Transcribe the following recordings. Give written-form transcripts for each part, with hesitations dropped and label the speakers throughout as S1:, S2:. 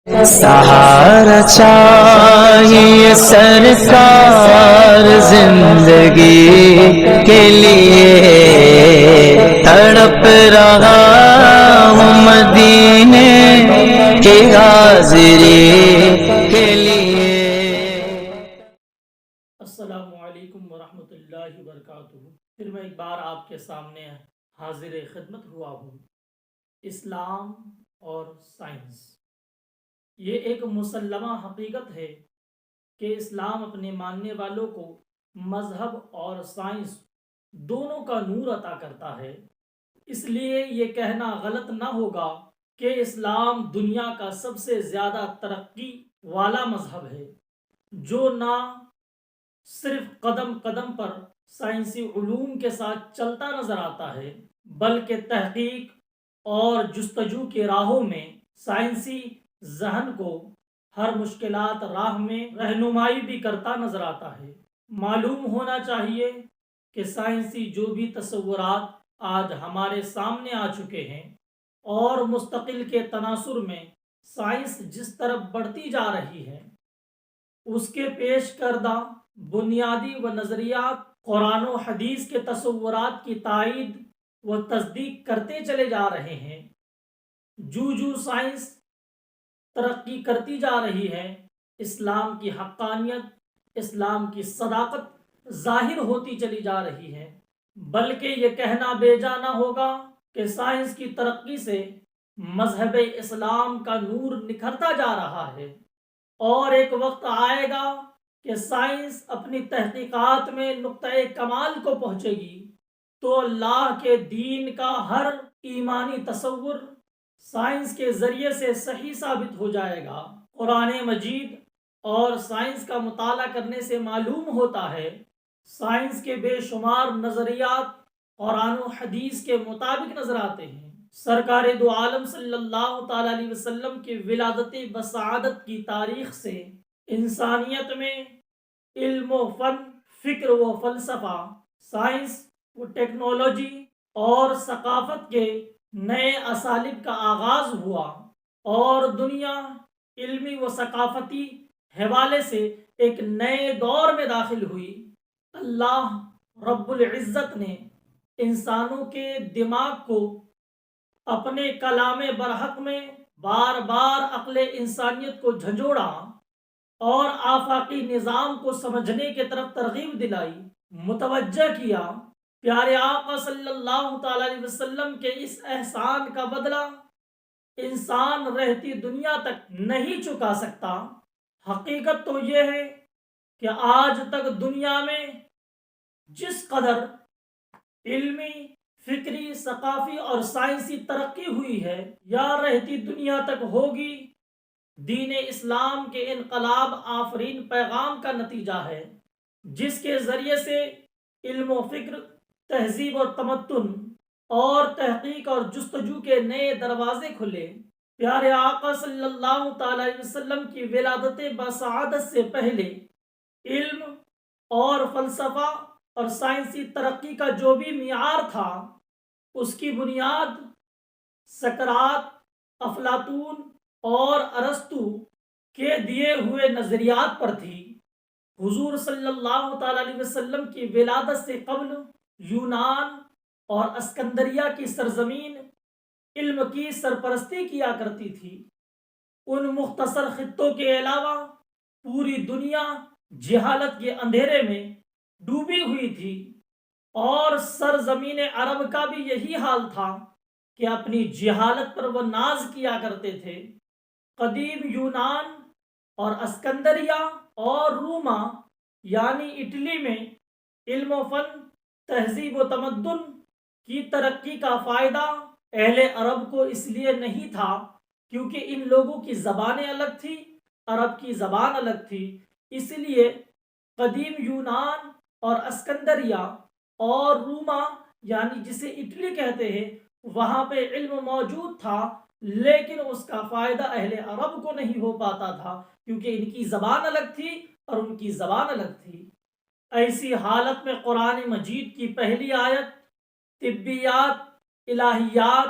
S1: سہارا چاہیے سرکار زندگی کے لیے، تڑپ رہا ہوں مدینے کی حاضری کے لیے۔
S2: السلام علیکم ورحمۃ اللہ وبرکاتہ۔ پھر میں ایک بار آپ کے سامنے حاضر خدمت ہوا ہوں۔ اسلام اور سائنس، یہ ایک مسلمہ حقیقت ہے کہ اسلام اپنے ماننے والوں کو مذہب اور سائنس دونوں کا نور عطا کرتا ہے۔ اس لیے یہ کہنا غلط نہ ہوگا کہ اسلام دنیا کا سب سے زیادہ ترقی والا مذہب ہے، جو نہ صرف قدم قدم پر سائنسی علوم کے ساتھ چلتا نظر آتا ہے، بلکہ تحقیق اور جستجو کے راہوں میں سائنسی ذہن کو ہر مشکلات راہ میں رہنمائی بھی کرتا نظر آتا ہے۔ معلوم ہونا چاہیے کہ سائنسی جو بھی تصورات آج ہمارے سامنے آ چکے ہیں اور مستقل کے تناظر میں سائنس جس طرف بڑھتی جا رہی ہے، اس کے پیش کردہ بنیادی و نظریات قرآن و حدیث کے تصورات کی تائید و تصدیق کرتے چلے جا رہے ہیں۔ جو سائنس ترقی کرتی جا رہی ہے، اسلام کی حقانیت، اسلام کی صداقت ظاہر ہوتی چلی جا رہی ہے۔ بلکہ یہ کہنا بے جا نہ ہوگا کہ سائنس کی ترقی سے مذہب اسلام کا نور نکھرتا جا رہا ہے، اور ایک وقت آئے گا کہ سائنس اپنی تحقیقات میں نقطۂ کمال کو پہنچے گی، تو اللہ کے دین کا ہر ایمانی تصور سائنس کے ذریعے سے صحیح ثابت ہو جائے گا۔ قرآن مجید اور سائنس کا مطالعہ کرنے سے معلوم ہوتا ہے، سائنس کے بے شمار نظریات قرآن و حدیث کے مطابق نظر آتے ہیں۔ سرکار دو عالم صلی اللہ تعالی علیہ وسلم کی ولادت بسعادت کی تاریخ سے انسانیت میں علم و فن، فکر و فلسفہ، سائنس و ٹیکنالوجی اور ثقافت کے نئے اسالیب کا آغاز ہوا، اور دنیا علمی و ثقافتی حوالے سے ایک نئے دور میں داخل ہوئی۔ اللہ رب العزت نے انسانوں کے دماغ کو اپنے کلام برحق میں بار بار عقل انسانیت کو جھنجھوڑا اور آفاقی نظام کو سمجھنے کی طرف ترغیب دلائی، متوجہ کیا۔ پیارے آقا صلی اللہ تعالی علیہ وسلم کے اس احسان کا بدلہ انسان رہتی دنیا تک نہیں چکا سکتا۔ حقیقت تو یہ ہے کہ آج تک دنیا میں جس قدر علمی، فکری، ثقافی اور سائنسی ترقی ہوئی ہے یا رہتی دنیا تک ہوگی، دین اسلام کے انقلاب آفرین پیغام کا نتیجہ ہے، جس کے ذریعے سے علم و فکر، تہذیب اور تمدن اور تحقیق اور جستجو کے نئے دروازے کھلے۔ پیارے آقا صلی اللہ تعالی علیہ وسلم کی ولادت بسعادت سے پہلے علم اور فلسفہ اور سائنسی ترقی کا جو بھی معیار تھا، اس کی بنیاد سقراط، افلاطون اور ارسطو کے دیے ہوئے نظریات پر تھی۔ حضور صلی اللہ تعالی علیہ وسلم کی ولادت سے قبل یونان اور اسکندریہ کی سرزمین علم کی سرپرستی کیا کرتی تھی۔ ان مختصر خطوں کے علاوہ پوری دنیا جہالت کے اندھیرے میں ڈوبی ہوئی تھی، اور سرزمین عرب کا بھی یہی حال تھا کہ اپنی جہالت پر وہ ناز کیا کرتے تھے۔ قدیم یونان اور اسکندریہ اور روما یعنی اٹلی میں علم و فن، تہذیب و تمدن کی ترقی کا فائدہ اہل عرب کو اس لیے نہیں تھا کیونکہ ان لوگوں کی زبانیں الگ تھی، عرب کی زبان الگ تھی۔ اس لیے قدیم یونان اور اسکندریہ اور روما یعنی جسے اٹلی کہتے ہیں، وہاں پہ علم موجود تھا، لیکن اس کا فائدہ اہل عرب کو نہیں ہو پاتا تھا کیونکہ ان کی زبان الگ تھی اور ان کی زبان الگ تھی۔ ایسی حالت میں قرآن مجید کی پہلی آیت طبیات، الہیات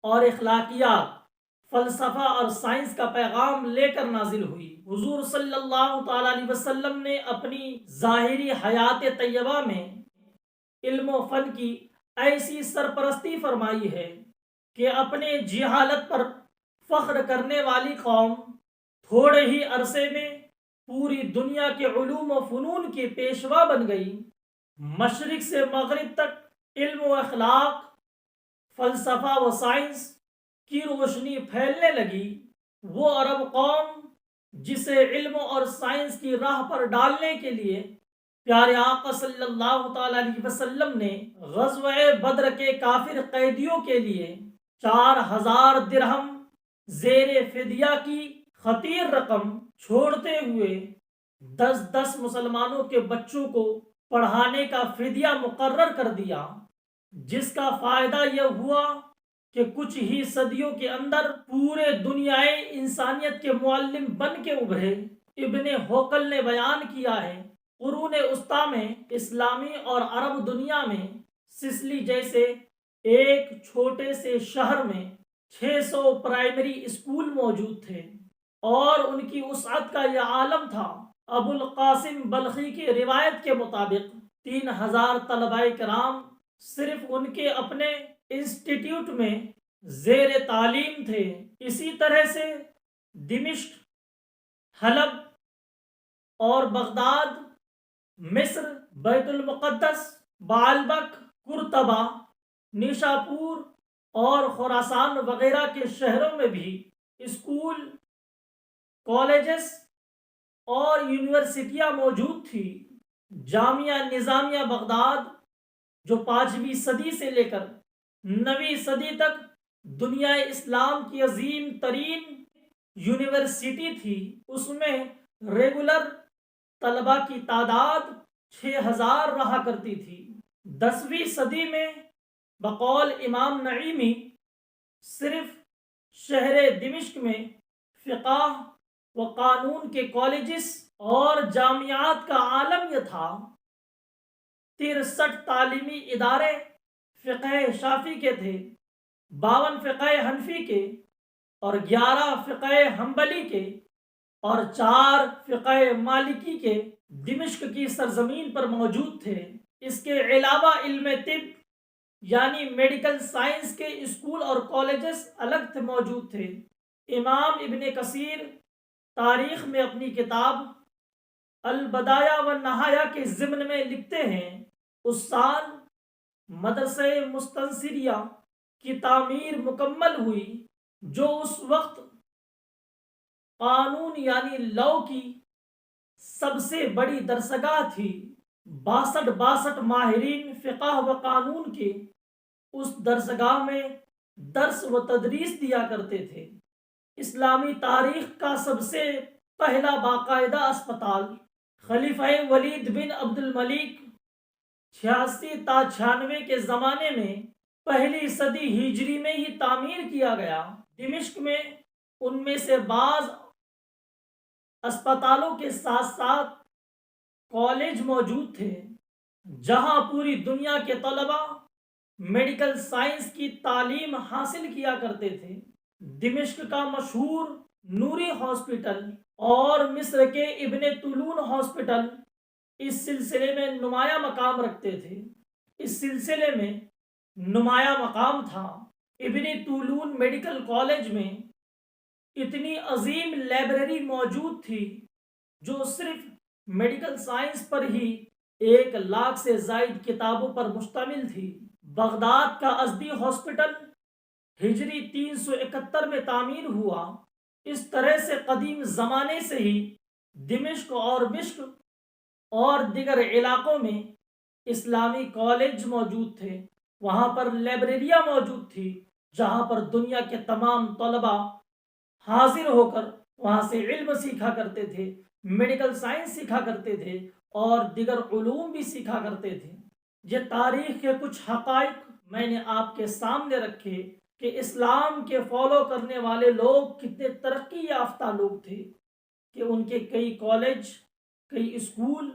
S2: اور اخلاقیات، فلسفہ اور سائنس کا پیغام لے کر نازل ہوئی۔ حضور صلی اللہ تعالی علیہ وسلم نے اپنی ظاہری حیات طیبہ میں علم و فن کی ایسی سرپرستی فرمائی ہے کہ اپنے جہالت پر فخر کرنے والی قوم تھوڑے ہی عرصے میں پوری دنیا کے علوم و فنون کی پیشوا بن گئی۔ مشرق سے مغرب تک علم و اخلاق، فلسفہ و سائنس کی روشنی پھیلنے لگی۔ وہ عرب قوم جسے علم اور سائنس کی راہ پر ڈالنے کے لیے پیارے آقا صلی اللہ تعالی علیہ وسلم نے غزوہ بدر کے کافر قیدیوں کے لیے 4000 درہم زیر فدیہ کی خطیر رقم چھوڑتے ہوئے 10 مسلمانوں کے بچوں کو پڑھانے کا فدیہ مقرر کر دیا، جس کا فائدہ یہ ہوا کہ کچھ ہی صدیوں کے اندر پورے دنیائے انسانیت کے معلم بن کے ابھرے۔ ابن ہوقل نے بیان کیا ہے قرون وسطیٰ میں اسلامی اور عرب دنیا میں سسلی جیسے ایک چھوٹے سے شہر میں 600 پرائمری اسکول موجود تھے، اور ان کی وسعت کا یہ عالم تھا۔ ابو القاسم بلخی کی روایت کے مطابق 3000 طلبہ کرام صرف ان کے اپنے انسٹیٹیوٹ میں زیر تعلیم تھے۔ اسی طرح سے دمشق، حلب اور بغداد، مصر، بیت المقدس، بعلبک، قرطبہ، نیشاپور اور خراسان وغیرہ کے شہروں میں بھی اسکول، کالجز اور یونیورسٹیاں موجود تھی۔ جامعہ نظامیہ بغداد جو 5ویں صدی سے لے کر 9ویں صدی تک دنیا اسلام کی عظیم ترین یونیورسٹی تھی، اس میں ریگولر طلبہ کی تعداد 6000 رہا کرتی تھی۔ 10ویں صدی میں بقول امام نعیمی صرف شہر دمشق میں فقہ و قانون کے کالجز اور جامعات کا عالم یہ تھا۔ 63 تعلیمی ادارے فقہ شافعی کے تھے، 52 فقہ حنفی کے اور 11 فقہ حنبلی کے اور 4 فقہ مالکی کے دمشق کی سرزمین پر موجود تھے۔ اس کے علاوہ علم طب یعنی میڈیکل سائنس کے اسکول اور کالجز الگ سے موجود تھے۔ امام ابن کثیر تاریخ میں اپنی کتاب البدایہ و نہایہ کے ضمن میں لکھتے ہیں، اس سال مدرسہ مستنصریہ کی تعمیر مکمل ہوئی، جو اس وقت قانون یعنی لاء کی سب سے بڑی درسگاہ تھی۔ 62 ماہرین فقہ و قانون کے اس درسگاہ میں درس و تدریس دیا کرتے تھے۔ اسلامی تاریخ کا سب سے پہلا باقاعدہ اسپتال خلیفہ ولید بن عبد الملک 86 تا 96 کے زمانے میں پہلی صدی ہجری میں ہی تعمیر کیا گیا۔ دمشق میں ان میں سے بعض اسپتالوں کے ساتھ ساتھ کالج موجود تھے، جہاں پوری دنیا کے طلبہ میڈیکل سائنس کی تعلیم حاصل کیا کرتے تھے۔ دمشق کا مشہور نوری ہاسپٹل اور مصر کے ابن طولون ہاسپٹل اس سلسلے میں نمایاں مقام رکھتے تھے۔ اس سلسلے میں نمایاں مقام تھا۔ ابن طولون میڈیکل کالج میں اتنی عظیم لائبریری موجود تھی جو صرف میڈیکل سائنس پر ہی 1,00,000 سے زائد کتابوں پر مشتمل تھی۔ بغداد کا ازدی ہاسپٹل ہجری 371 میں تعمیر ہوا۔ اس طرح سے قدیم زمانے سے ہی دمشق اور مشق اور دیگر علاقوں میں اسلامی کالج موجود تھے۔ وہاں پر لائبریریاں موجود تھی جہاں پر دنیا کے تمام طلباء حاضر ہو کر وہاں سے علم سیکھا کرتے تھے، میڈیکل سائنس سیکھا کرتے تھے اور دیگر علوم بھی سیکھا کرتے تھے۔ یہ تاریخ کے کچھ حقائق میں نے آپ کے سامنے رکھے کہ اسلام کے فالو کرنے والے لوگ کتنے ترقی یافتہ لوگ تھے، کہ ان کے کئی کالج، کئی اسکول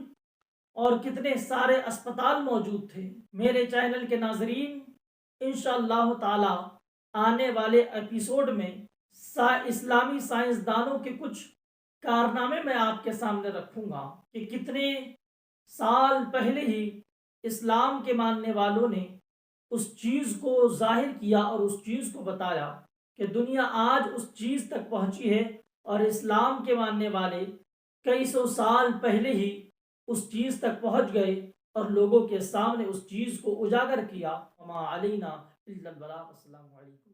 S2: اور کتنے سارے اسپتال موجود تھے۔ میرے چینل کے ناظرین، انشاءاللہ تعالی آنے والے ایپیسوڈ میں اسلامی سائنسدانوں کے کچھ کارنامے میں آپ کے سامنے رکھوں گا کہ کتنے سال پہلے ہی اسلام کے ماننے والوں نے اس چیز کو ظاہر کیا اور اس چیز کو بتایا کہ دنیا آج اس چیز تک پہنچی ہے، اور اسلام کے ماننے والے کئی سو سال پہلے ہی اس چیز تک پہنچ گئے اور لوگوں کے سامنے اس چیز کو اجاگر کیا۔ وما علینا الا البلاغ۔ السلام علیکم۔